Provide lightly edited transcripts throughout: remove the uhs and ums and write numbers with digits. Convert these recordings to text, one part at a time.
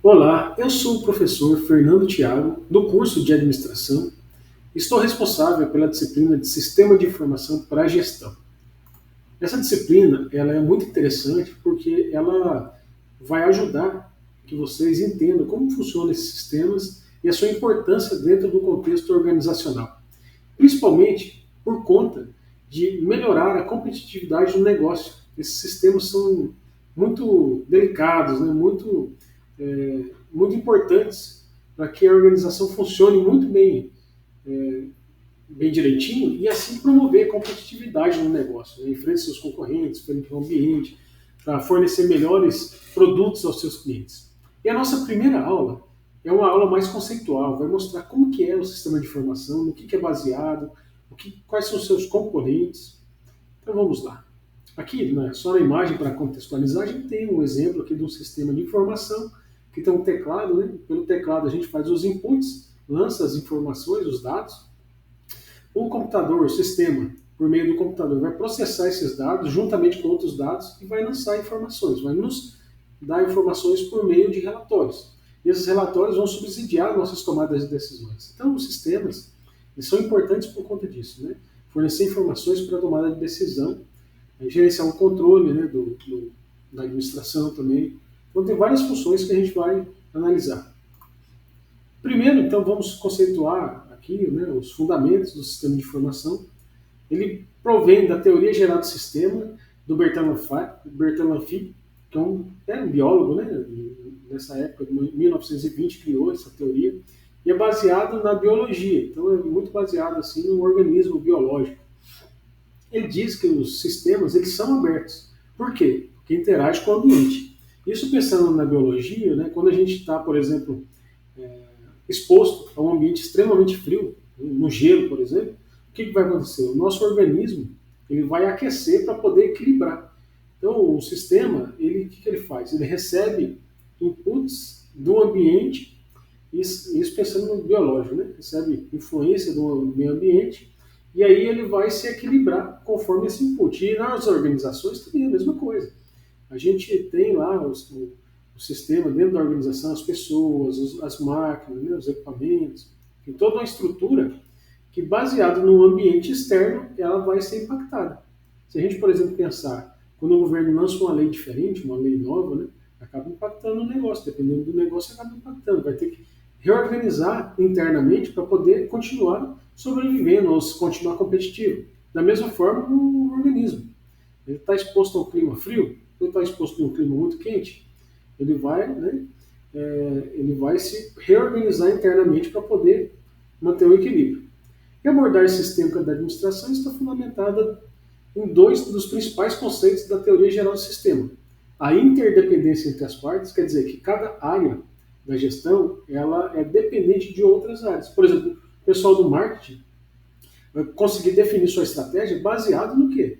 Olá, eu sou o professor Fernando Thiago, do curso de Administração. Estou responsável pela disciplina de Sistema de Informação para a Gestão. Essa disciplina ela é muito interessante porque ela vai ajudar que vocês entendam como funcionam esses sistemas e a sua importância dentro do contexto organizacional, principalmente por conta de melhorar a competitividade do negócio. Esses sistemas são muito delicados, né? Muito importantes para que a organização funcione muito bem direitinho e assim promover a competitividade no negócio, né? Em frente aos seus concorrentes, frente ao ambiente, para fornecer melhores produtos aos seus clientes. E a nossa primeira aula é uma aula mais conceitual, vai mostrar como que é o sistema de informação, no que é baseado, quais são os seus componentes. Então vamos lá. Aqui, né, só na imagem para contextualizar, a gente tem um exemplo aqui de um sistema de informação que tem um teclado, né? Pelo teclado a gente faz os inputs, lança as informações, os dados. O computador, o sistema, por meio do computador, vai processar esses dados juntamente com outros dados e vai lançar informações, vai nos dar informações por meio de relatórios. E esses relatórios vão subsidiar nossas tomadas de decisões. Então, os sistemas eles são importantes por conta disso, né? Fornecer informações para a tomada de decisão, gerenciar o controle, né, da administração também. Então, tem várias funções que a gente vai analisar. Primeiro, então, vamos conceituar aqui, né, os fundamentos do sistema de informação. Ele provém da teoria geral do sistema do Bertalan Fee, que é um biólogo, né, nessa época, de 1920, criou essa teoria, e é baseado na biologia, então é muito baseado assim, no organismo biológico. Ele diz que os sistemas eles são abertos. Por quê? Porque interage com o ambiente. Isso pensando na biologia, né, quando a gente está, por exemplo, exposto a um ambiente extremamente frio, no gelo, por exemplo, o que vai acontecer? O nosso organismo ele vai aquecer para poder equilibrar. Então, o sistema, o que ele faz? Ele recebe inputs do ambiente, isso pensando no biológico, né? Recebe influência do meio ambiente, e aí ele vai se equilibrar conforme esse input. E nas organizações também é a mesma coisa. A gente tem lá o sistema dentro da organização, as pessoas, as máquinas, né, os equipamentos, tem toda uma estrutura que, baseado no ambiente externo, ela vai ser impactada. Se a gente, por exemplo, pensar, quando o governo lança uma lei diferente, uma lei nova, né, acaba impactando o negócio, dependendo do negócio, acaba impactando, vai ter que reorganizar internamente para poder continuar sobrevivendo ou continuar competitivo. Da mesma forma, o organismo. Ele está exposto a um clima frio, ele está exposto a um clima muito quente, ele vai, né, ele vai se reorganizar internamente para poder manter o equilíbrio. E a abordagem sistêmica da administração está fundamentada em dois dos principais conceitos da teoria geral do sistema. A interdependência entre as partes, quer dizer que cada área da gestão ela é dependente de outras áreas. Por exemplo, o pessoal do marketing vai conseguir definir sua estratégia baseado no quê?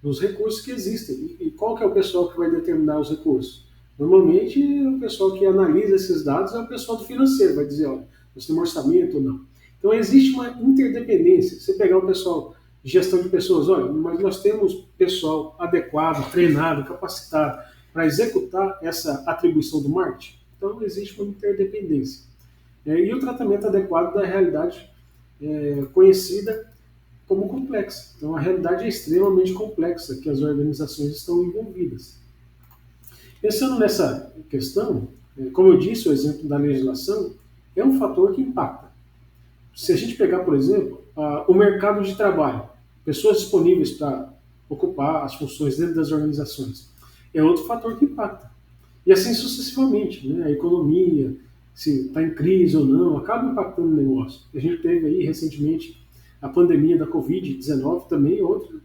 Nos recursos que existem. E qual que é o pessoal que vai determinar os recursos? Normalmente, o pessoal que analisa esses dados é o pessoal do financeiro, vai dizer, olha, nós temos orçamento ou não. Então, existe uma interdependência. Você pegar o pessoal de gestão de pessoas, olha, mas nós temos pessoal adequado, treinado, capacitado para executar essa atribuição do marketing. Então, existe uma interdependência. E o tratamento adequado da realidade conhecida como complexa. Então, a realidade é extremamente complexa que as organizações estão envolvidas. Pensando nessa questão, como eu disse, o exemplo da legislação é um fator que impacta. Se a gente pegar, por exemplo, o mercado de trabalho, pessoas disponíveis para ocupar as funções dentro das organizações, é outro fator que impacta. E assim sucessivamente, né? A economia, se está em crise ou não, acaba impactando o negócio. A gente teve aí recentemente a pandemia da Covid-19 também, é outra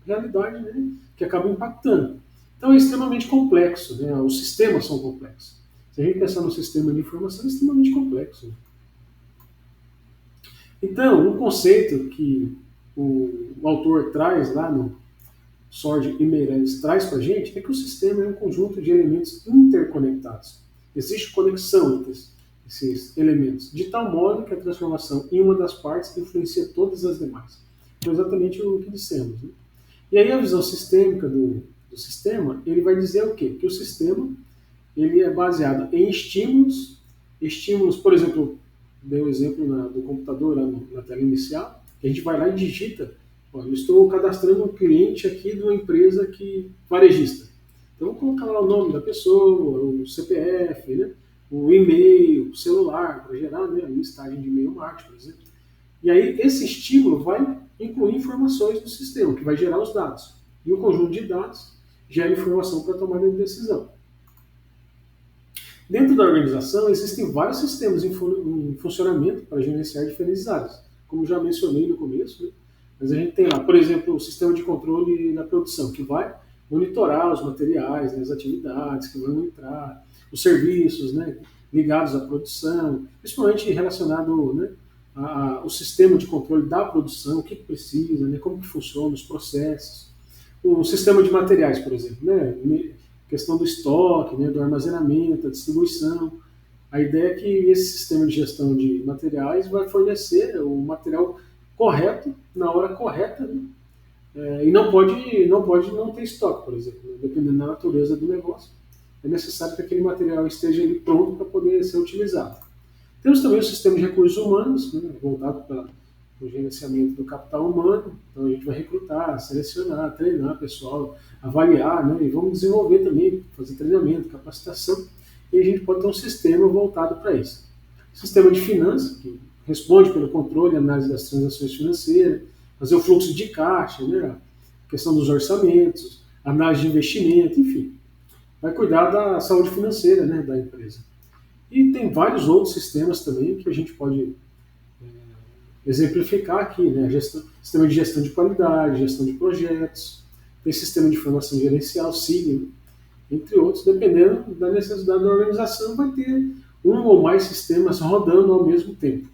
realidade, né? Que acaba impactando. Então é extremamente complexo, né? Os sistemas são complexos. Se a gente pensar no sistema de informação, é extremamente complexo. Então, um conceito que o autor traz lá no Sorge e Meirelles traz para a gente é que o sistema é um conjunto de elementos interconectados. Existe conexão entre esses elementos, de tal modo que a transformação em uma das partes influencia todas as demais. Foi exatamente o que dissemos. Né? E aí a visão sistêmica do sistema, ele vai dizer o quê? Que o sistema ele é baseado em estímulos, por exemplo, dei o exemplo do computador lá na tela inicial, que a gente vai lá e digita, ó, eu estou cadastrando um cliente aqui de uma empresa varejista. Então, vou colocar lá o nome da pessoa, o CPF, né, o e-mail, o celular, para gerar, né, a listagem de e-mail marketing, por exemplo. E aí, esse estímulo vai incluir informações do sistema, que vai gerar os dados. E o conjunto de dados gera informação para a tomada de decisão. Dentro da organização, existem vários sistemas em funcionamento para gerenciar diferentes áreas, como já mencionei no começo, né? Mas a gente tem lá, por exemplo, o sistema de controle da produção, que vai monitorar os materiais, né, as atividades que vão entrar, os serviços, né, ligados à produção, principalmente relacionado, né, ao sistema de controle da produção, o que precisa, né, como que funciona os processos. O sistema de materiais, por exemplo, né, questão do estoque, né, do armazenamento, da distribuição. A ideia é que esse sistema de gestão de materiais vai fornecer o material correto, na hora correta, né? E não pode não ter estoque, por exemplo, né? Dependendo da natureza do negócio. É necessário que aquele material esteja ali pronto para poder ser utilizado. Temos também o sistema de recursos humanos, né, voltado para o gerenciamento do capital humano. Então a gente vai recrutar, selecionar, treinar pessoal, avaliar, né, e vamos desenvolver também, fazer treinamento, capacitação, e a gente pode ter um sistema voltado para isso. Sistema de finanças, que responde pelo controle e análise das transações financeiras, fazer o fluxo de caixa, né, a questão dos orçamentos, análise de investimento, enfim. Vai cuidar da saúde financeira, né, da empresa. E tem vários outros sistemas também que a gente pode exemplificar aqui, né? Sistema de gestão de qualidade, gestão de projetos, tem sistema de informação gerencial, SIG, entre outros, dependendo da necessidade da organização, vai ter um ou mais sistemas rodando ao mesmo tempo.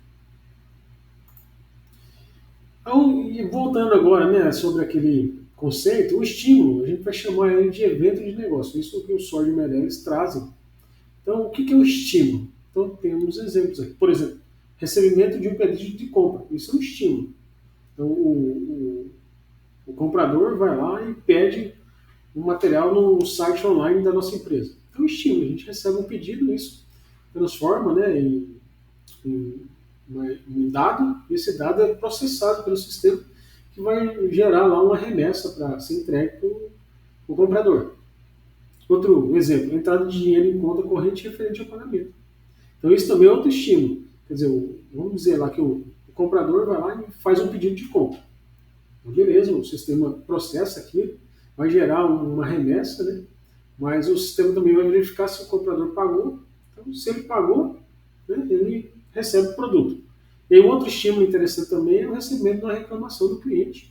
Então, e voltando agora, né, sobre aquele conceito, o estímulo, a gente vai chamar ele de evento de negócio, isso é o que o Sord e o Meirelles trazem. Então, o que é o estímulo? Então, temos exemplos aqui. Por exemplo, recebimento de um pedido de compra. Isso é um estímulo. Então, o comprador vai lá e pede um material no site online da nossa empresa. Então, é um estímulo. A gente recebe um pedido, isso transforma, né, em um dado, e esse dado é processado pelo sistema, que vai gerar lá uma remessa para ser entregue para o comprador. Outro exemplo, entrada de dinheiro em conta corrente referente ao pagamento. Então isso também é outro estímulo. Quer dizer, vamos dizer lá que o comprador vai lá e faz um pedido de compra. Então, beleza, o sistema processa aquilo, vai gerar uma remessa, né? Mas o sistema também vai verificar se o comprador pagou. Então, se ele pagou, né, ele recebe o produto. E aí, um outro estímulo interessante também é o recebimento da reclamação do cliente,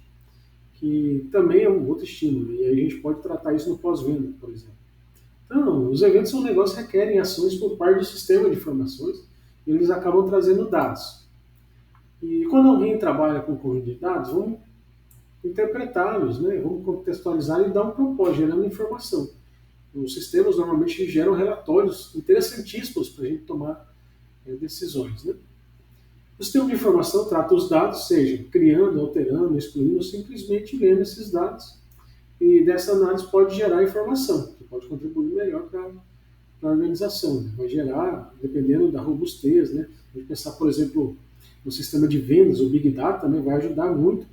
que também é um outro estímulo. E aí a gente pode tratar isso no pós-venda, por exemplo. Então, os eventos são negócios que requerem ações por parte do sistema de informações e eles acabam trazendo dados. E quando alguém trabalha com um conjunto de dados, vamos interpretá-los, né? Vamos contextualizar e dar um propósito, gerando informação. Os sistemas normalmente geram relatórios interessantíssimos para a gente tomar decisões. Né? O sistema de informação trata os dados, seja criando, alterando, excluindo, ou simplesmente lendo esses dados. E dessa análise pode gerar informação, que pode contribuir melhor para a organização. Né? Vai gerar, dependendo da robustez, né? A gente pensar, por exemplo, no sistema de vendas, o Big Data, né, vai ajudar muito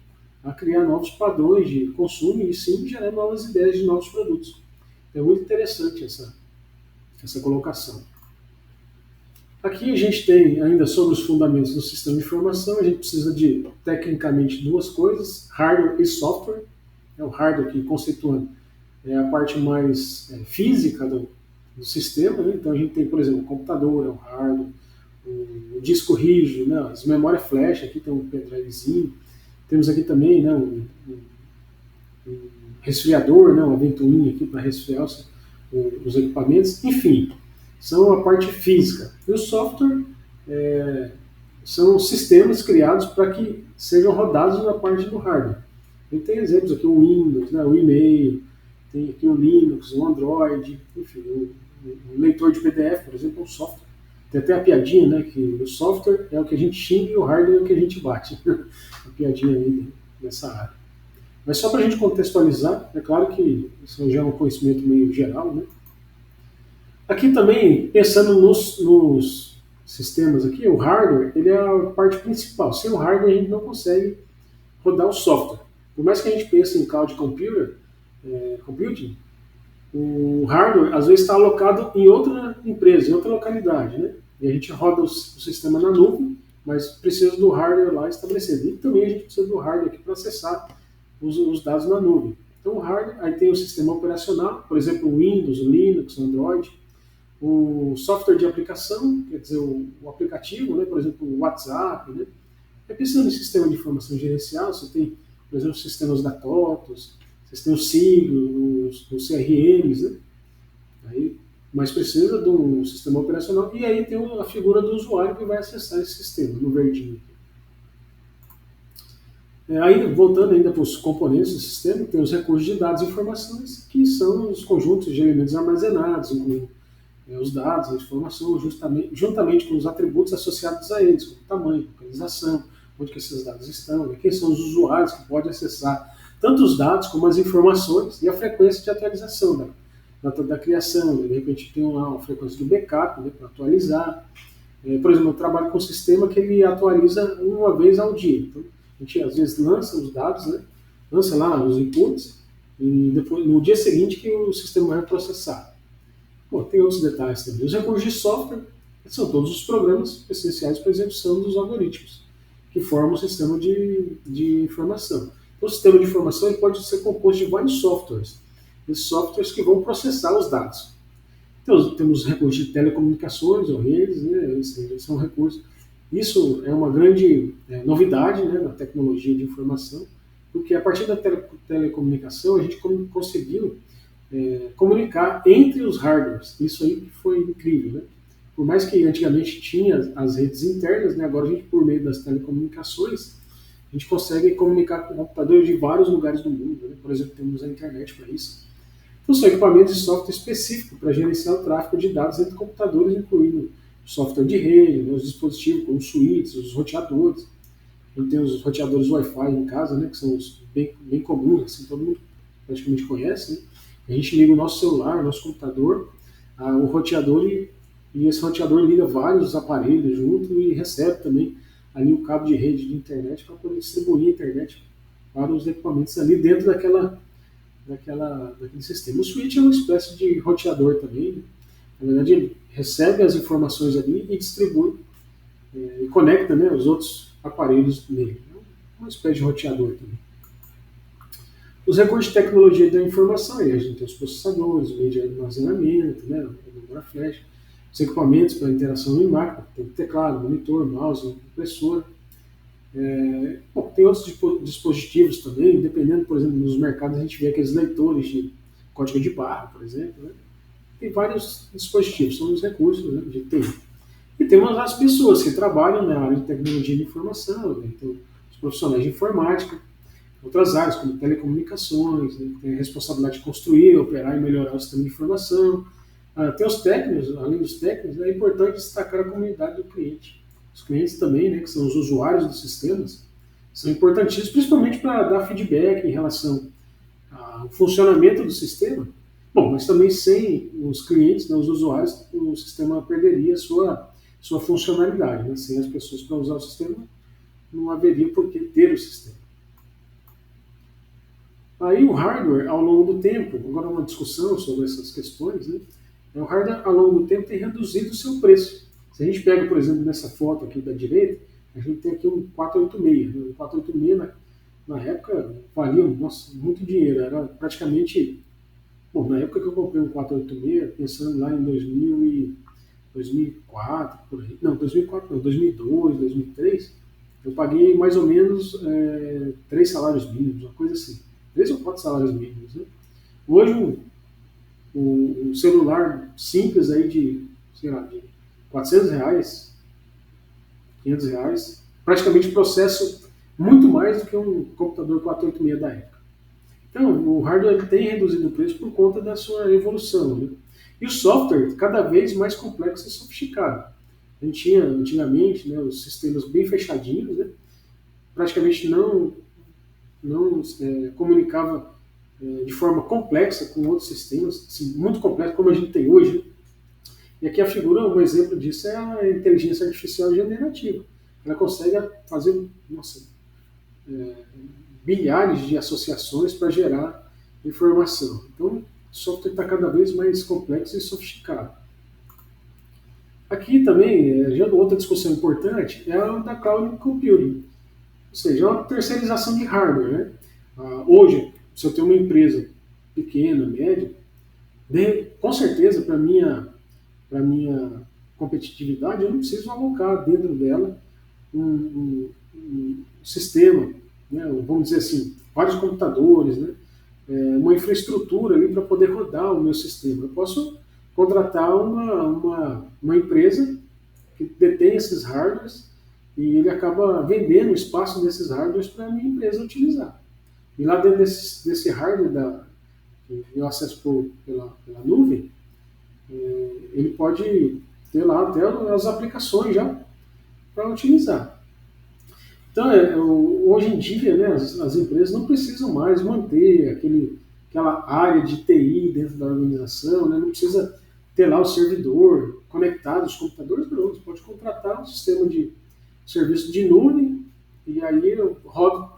a criar novos padrões de consumo e sim gerar novas ideias de novos produtos. É muito interessante essa colocação. Aqui a gente tem ainda sobre os fundamentos do sistema de informação, a gente precisa de, tecnicamente, duas coisas, hardware e software. É o hardware que, conceituando, é a parte mais física do sistema, né? Então a gente tem, por exemplo, o computador, é um hardware, o disco rígido, né? As memórias flash, aqui tem um pendrivezinho, temos aqui também, né, um resfriador, né, uma ventoinha aqui para resfriar os equipamentos, enfim, são a parte física. E o software são sistemas criados para que sejam rodados na parte do hardware. A gente tem exemplos aqui, o Windows, né, o e-mail, tem aqui o Linux, o Android, enfim, o leitor de PDF, por exemplo, é um software. Tem até a piadinha, né, que o software é o que a gente xinga e o hardware é o que a gente bate. A piadinha aí nessa área. Mas só para a gente contextualizar, é claro que isso já é um conhecimento meio geral, né? Aqui também, pensando nos sistemas aqui, o hardware ele é a parte principal. Sem o hardware a gente não consegue rodar o software. Por mais que a gente pense em cloud computing, o hardware às vezes está alocado em outra empresa, em outra localidade, né? E a gente roda o sistema na nuvem, mas precisa do hardware lá estabelecido. E também a gente precisa do hardware aqui para acessar os dados na nuvem. Então o hardware, aí tem o sistema operacional, por exemplo, o Windows, o Linux, o Android, o software de aplicação, quer dizer, o aplicativo, né? Por exemplo, o WhatsApp, né? Pensando em sistema de informação gerencial, você tem, por exemplo, os sistemas da TOTOS, vocês têm os siglos, os CRMs, né? Aí, mas precisa de um sistema operacional e aí tem a figura do usuário que vai acessar esse sistema, no verdinho. Aí, voltando ainda para os componentes do sistema, tem os recursos de dados e informações, que são os conjuntos de elementos armazenados, incluindo os dados, a informação, juntamente com os atributos associados a eles, como tamanho, localização, onde que esses dados estão, né, quem são os usuários que podem acessar tanto os dados como as informações e a frequência de atualização da criação. Né, de repente tem uma frequência de backup, né, para atualizar. Por exemplo, eu trabalho com um sistema que ele atualiza uma vez ao dia. Então, a gente às vezes lança os dados, né, lança lá os inputs, e depois, no dia seguinte que o sistema vai processar. Bom, tem outros detalhes também. Os recursos de software são todos os programas essenciais para a execução dos algoritmos, que formam o sistema de informação. Então, o sistema de informação ele pode ser composto de vários softwares. Esses softwares que vão processar os dados. Então, temos recursos de telecomunicações ou redes, né? Esses são recursos. Isso é uma grande novidade, né, na tecnologia de informação, porque a partir da telecomunicação a gente conseguiu comunicar entre os hardwares. Isso aí foi incrível, né? Por mais que antigamente tinha as redes internas, né, agora a gente, por meio das telecomunicações, a gente consegue comunicar com computadores de vários lugares do mundo. Né? Por exemplo, temos a internet para isso. Então, são equipamentos de software específico para gerenciar o tráfego de dados entre computadores, incluindo software de rede, né, os dispositivos como os switches, os roteadores. Eu tenho os roteadores Wi-Fi em casa, né, que são os bem comuns, assim, todo mundo praticamente conhece. Né? A gente liga o nosso celular, o nosso computador, o roteador e esse roteador liga vários aparelhos junto e recebe também ali o cabo de rede de internet para poder distribuir a internet para os equipamentos ali dentro daquele sistema. O switch é uma espécie de roteador também. Né? Na verdade, ele recebe as informações ali e distribui e conecta, né, os outros aparelhos nele. É uma espécie de roteador também. Os recursos de tecnologia da informação, aí a gente tem os processadores, o meio de armazenamento, né, a memória flash, os equipamentos para interação em máquina, tem teclado, monitor, mouse, impressora. Bom, tem outros dispositivos também, dependendo, por exemplo, nos mercados a gente vê aqueles leitores de código de barra, por exemplo. Né? Tem vários dispositivos, são os recursos, né, de TI. E temos as pessoas que trabalham na área de tecnologia de informação, né? Então, os profissionais de informática, outras áreas como telecomunicações, né? Tem a responsabilidade de construir, operar e melhorar o sistema de informação. Tem os técnicos, além dos técnicos, é importante destacar a comunidade do cliente. Os clientes também, né, que são os usuários dos sistemas, são importantíssimos, principalmente para dar feedback em relação ao funcionamento do sistema. Bom, mas também sem os clientes, né, os usuários, o sistema perderia sua funcionalidade. Né? Sem as pessoas para usar o sistema, não haveria por que ter o sistema. Aí o hardware, ao longo do tempo, agora uma discussão sobre essas questões, né? O hardware, ao longo do tempo, tem reduzido o seu preço. Se a gente pega, por exemplo, nessa foto aqui da direita, a gente tem aqui um 486. Né? O 486, na época, valia muito dinheiro. Era praticamente... Bom, na época que eu comprei um 486, pensando lá em 2004, por aí. Não, 2004 não, 2002, 2003, eu paguei mais ou menos 3 salários mínimos, uma coisa assim. 3 ou 4 salários mínimos. Né? Hoje, um celular simples aí de, sei lá, de R$ 400, R$ 500, praticamente processo muito mais do que um computador 486 da época. Então, o hardware tem reduzido o preço por conta da sua evolução. Né? E o software cada vez mais complexo e sofisticado. A gente tinha, antigamente, né, os sistemas bem fechadinhos, né? Praticamente não comunicava de forma complexa com outros sistemas, assim, muito complexo como a gente tem hoje. Né? E aqui a figura, um exemplo disso é a inteligência artificial generativa. Ela consegue fazer, nossa, bilhares de associações para gerar informação. Então, o software está cada vez mais complexo e sofisticado. Aqui também, já outra discussão importante, é a da cloud computing, ou seja, é uma terceirização de hardware. Né? Hoje, se eu tenho uma empresa pequena, média, com certeza, para minha competitividade, eu não preciso alocar dentro dela um sistema, né? Vamos dizer assim, vários computadores, né? Uma infraestrutura ali para poder rodar o meu sistema. Eu posso contratar uma empresa que detém esses hardwares e ele acaba vendendo o espaço desses hardwares para a minha empresa utilizar. E lá dentro desse hardware que eu acesso pela nuvem, ele pode ter lá até as aplicações já para utilizar. Então, hoje em dia, né, as empresas não precisam mais manter aquela área de TI dentro da organização, né, não precisa ter lá o servidor conectado aos computadores, não. Você pode contratar um sistema de serviço de nuvem e aí eu rodo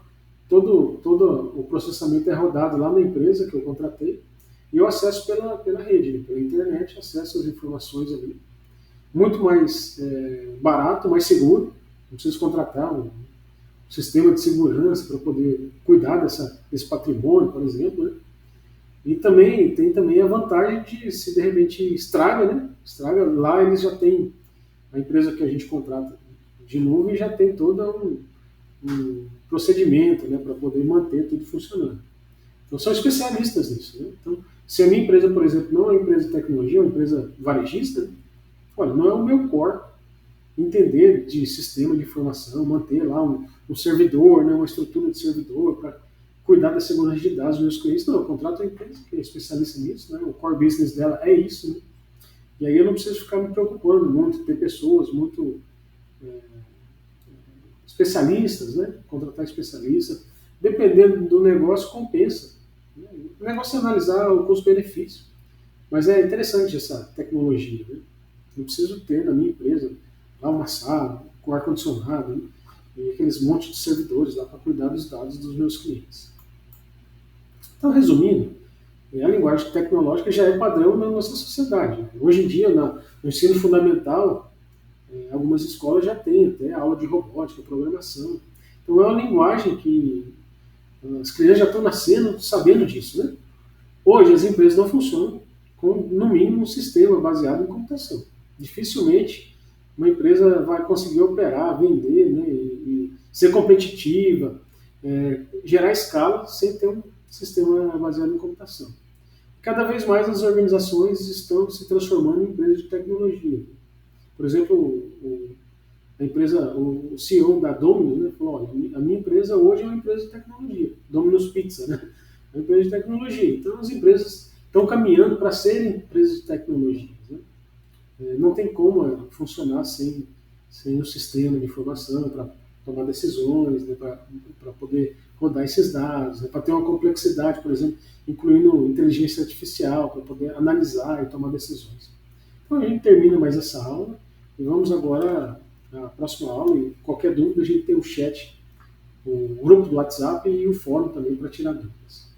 todo o processamento é rodado lá na empresa que eu contratei e eu acesso pela rede, né, pela internet, acesso as informações ali. Muito mais barato, mais seguro, não preciso contratar um sistema de segurança para poder cuidar desse patrimônio, por exemplo. Né? E também tem também a vantagem de, se de repente estraga, né? Estraga, lá eles já têm, a empresa que a gente contrata de nuvem já tem todo um procedimento, né, para poder manter tudo funcionando. Então são especialistas nisso. Né? Então, se a minha empresa, por exemplo, não é uma empresa de tecnologia, é uma empresa varejista, olha, não é o meu core entender de sistema de informação, manter lá um servidor, né, uma estrutura de servidor para cuidar da segurança de dados dos meus clientes. Não, eu contrato uma empresa que é especialista nisso, né, o core business dela é isso. Né, e aí eu não preciso ficar me preocupando muito, ter pessoas muito especialistas, né, contratar especialistas. Dependendo do negócio, compensa. Né. O negócio é analisar o custo-benefício. Mas é interessante essa tecnologia. Né. Eu preciso ter na minha empresa lá uma sala com ar-condicionado, né? E aqueles montes de servidores lá para cuidar dos dados dos meus clientes. Então, resumindo, a linguagem tecnológica já é padrão na nossa sociedade. Né? Hoje em dia, no ensino fundamental, algumas escolas já têm até aula de robótica, programação. Então, é uma linguagem que as crianças já estão nascendo sabendo disso. Né? Hoje, as empresas não funcionam com, no mínimo, um sistema baseado em computação. Dificilmente uma empresa vai conseguir operar, vender, né, e ser competitiva, gerar escala sem ter um sistema baseado em computação. Cada vez mais as organizações estão se transformando em empresas de tecnologia. Por exemplo, o CEO da Domino's, né, falou, olha, a minha empresa hoje é uma empresa de tecnologia, Domino's Pizza, né, é uma empresa de tecnologia. Então as empresas estão caminhando para serem empresas de tecnologia. Né? Não tem como funcionar sem um sistema de informação para tomar decisões, né, para poder rodar esses dados, né, para ter uma complexidade, por exemplo, incluindo inteligência artificial, para poder analisar e tomar decisões. Então a gente termina mais essa aula e vamos agora à próxima aula. E qualquer dúvida a gente tem o chat, o grupo do WhatsApp e o fórum também para tirar dúvidas.